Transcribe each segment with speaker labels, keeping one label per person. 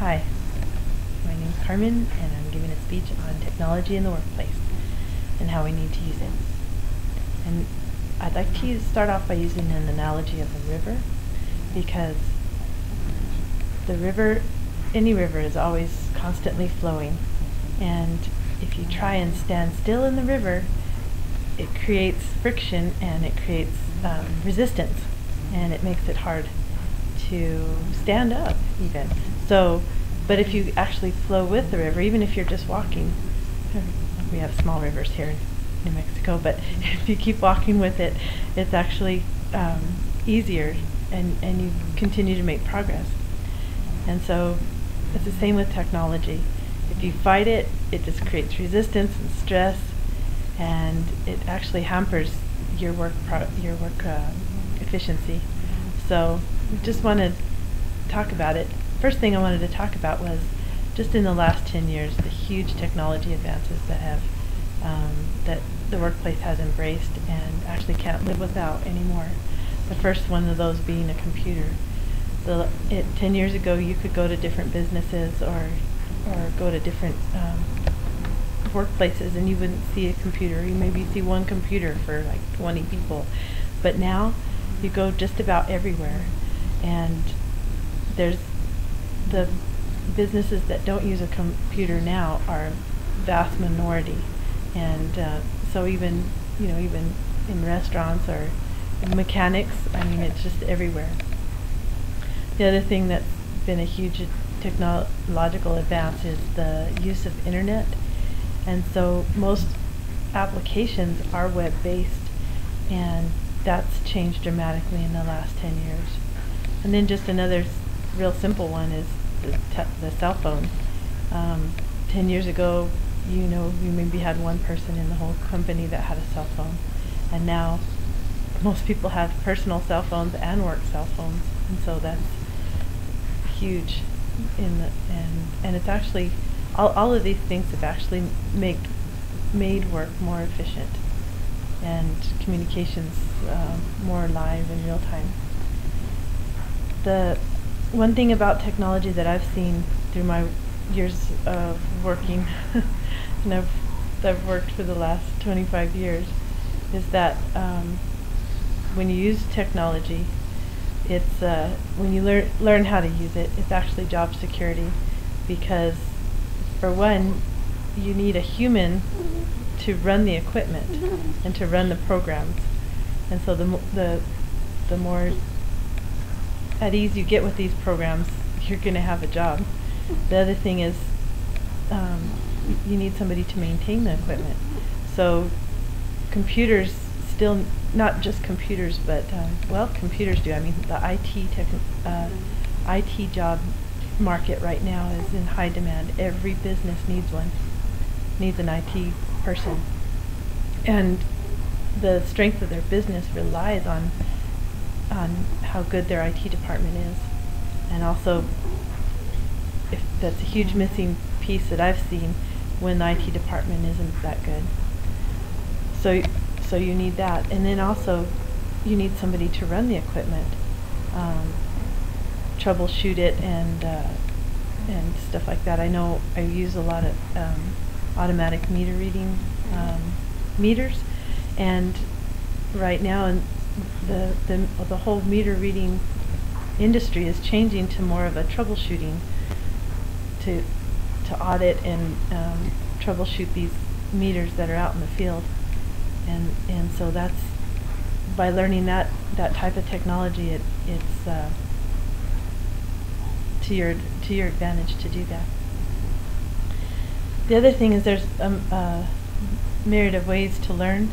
Speaker 1: Hi, my name is Carmen, and I'm giving a speech on technology in the workplace and how we need to use it. And I'd like to start off by using an analogy of a river, because the river, any river, is always constantly flowing, and if you try and stand still in the river, it creates friction and it creates resistance, and it makes it hard to stand up even. So, but if you actually flow with the river, even if you're just walking, we have small rivers here in New Mexico, but if you keep walking with it, it's actually easier, and you continue to make progress. And so it's the same with technology. If you fight it, it just creates resistance and stress, and it actually hampers your work efficiency. So we just want to talk about it. First thing I wanted to talk about was just in the last 10 years, the huge technology advances that have that the workplace has embraced and actually can't live without anymore. The first one of those being a computer. 10 years ago, you could go to different businesses or go to different workplaces and you wouldn't see a computer. You maybe see one computer for like 20 people. But now you go just about everywhere, and there's the businesses that don't use a computer now are a vast minority. And so even in restaurants or mechanics, I mean, it's just everywhere. The other thing that's been a huge technological advance is the use of internet, and so most applications are web-based, and that's changed dramatically in the last 10 years. And then just another real simple one is the cell phone. 10 years ago, you maybe had one person in the whole company that had a cell phone, and now most people have personal cell phones and work cell phones, and so that's huge. And it's actually all of these things have actually made work more efficient and communications more live in real time. The one thing about technology that I've seen through my years of working, and I've worked for the last 25 years, is that when you use technology, it's when you learn how to use it, it's actually job security, because for one, you need a human to run the equipment and to run the programs, and so the more at ease you get with these programs, you're going to have a job. The other thing is you need somebody to maintain the equipment. So computers still, not just computers, but well, computers do. I mean, the IT job market right now is in high demand. Every business needs one, needs an IT person, and the strength of their business relies on how good their IT department is. And also, if that's a huge missing piece that I've seen when the IT department isn't that good. So you need that, and then also you need somebody to run the equipment, troubleshoot it, and stuff like that. I know I use a lot of automatic meter reading meters, and right now the whole meter reading industry is changing to more of a troubleshooting, to audit and troubleshoot these meters that are out in the field. And so that's, by learning that type of technology, it's to your advantage to do that. The other thing is there's a myriad of ways to learn.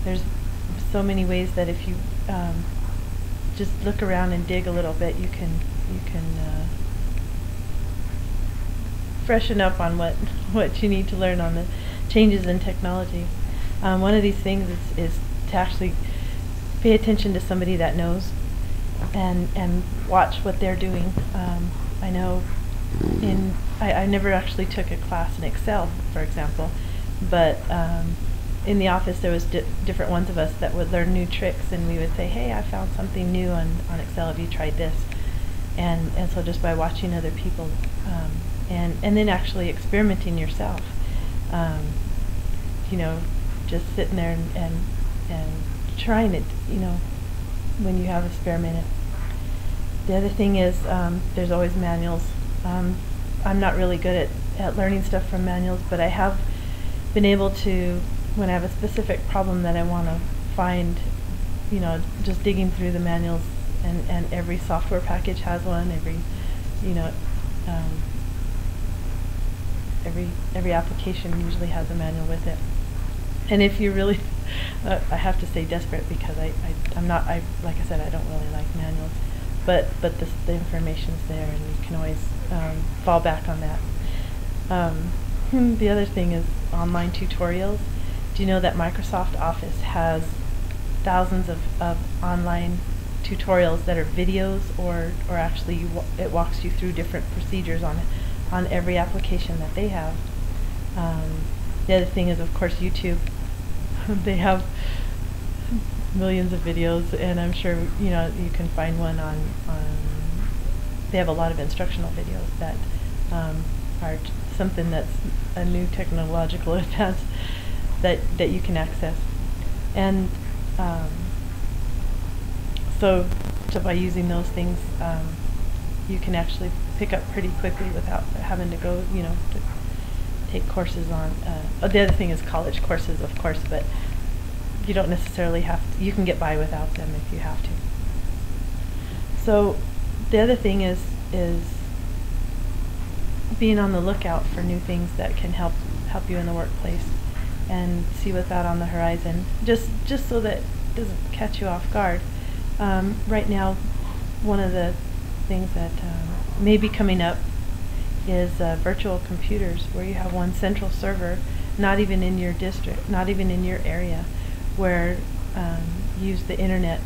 Speaker 1: There's so many ways that if you just look around and dig a little bit, you can freshen up on what you need to learn on the changes in technology. One of these things is to actually pay attention to somebody that knows, and watch what they're doing. I know I never actually took a class in Excel, for example, but in the office there was different ones of us that would learn new tricks, and we would say, hey, I found something new on Excel, have you tried this? and so just by watching other people, and then actually experimenting yourself, you know, just sitting there and trying it, you know, when you have a spare minute. The other thing is, there's always manuals. I'm not really good at learning stuff from manuals, but I have been able to, when I have a specific problem that I want to find, you know, just digging through the manuals, and every software package has one, every, you know, every application usually has a manual with it. And if you're really, I have to say desperate, because I'm not, like I said, I don't really like manuals, but the information's there, and you can always fall back on that. The other thing is online tutorials. Do you know that Microsoft Office has thousands of online tutorials that are videos, or actually it walks you through different procedures on every application that they have. The other thing is, of course, YouTube. They have millions of videos, and I'm sure, you know, you can find one on they have a lot of instructional videos that are something that's a new technological advance that you can access. And so by using those things, you can actually pick up pretty quickly without having to go, you know, to take courses on. The other thing is college courses, of course, but you don't necessarily have to. You can get by without them if you have to. So the other thing is being on the lookout for new things that can help you in the workplace, and see what's out on the horizon, just so that it doesn't catch you off guard. Right now, one of the things that may be coming up is virtual computers, where you have one central server, not even in your district, not even in your area, where you use the internet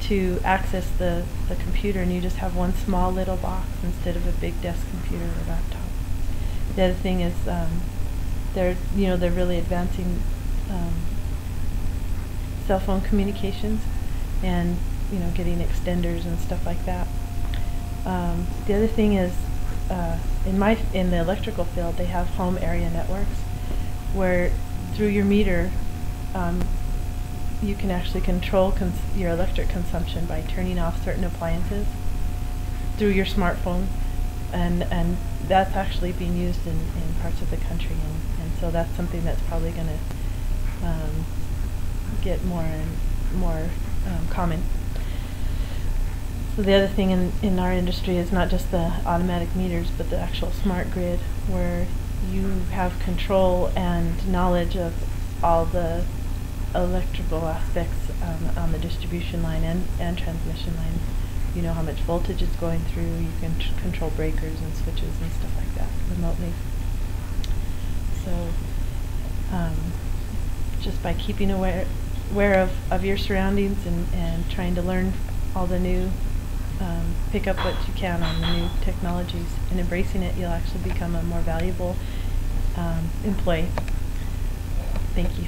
Speaker 1: to access the computer, and you just have one small little box instead of a big desk computer or laptop. The other thing is, they're really advancing cell phone communications, and getting extenders and stuff like that. The other thing is, in the electrical field, they have home area networks, where through your meter you can actually control your electric consumption by turning off certain appliances through your smartphone, and that's actually being used in parts of the country, and so that's something that's probably going to get more and more common. So the other thing in our industry is not just the automatic meters, but the actual smart grid, where you have control and knowledge of all the electrical aspects on the distribution line and transmission line. You know how much voltage it's going through. You can control breakers and switches and stuff like that remotely. So just by keeping aware of your surroundings and trying to learn all the new, pick up what you can on the new technologies and embracing it, you'll actually become a more valuable employee. Thank you.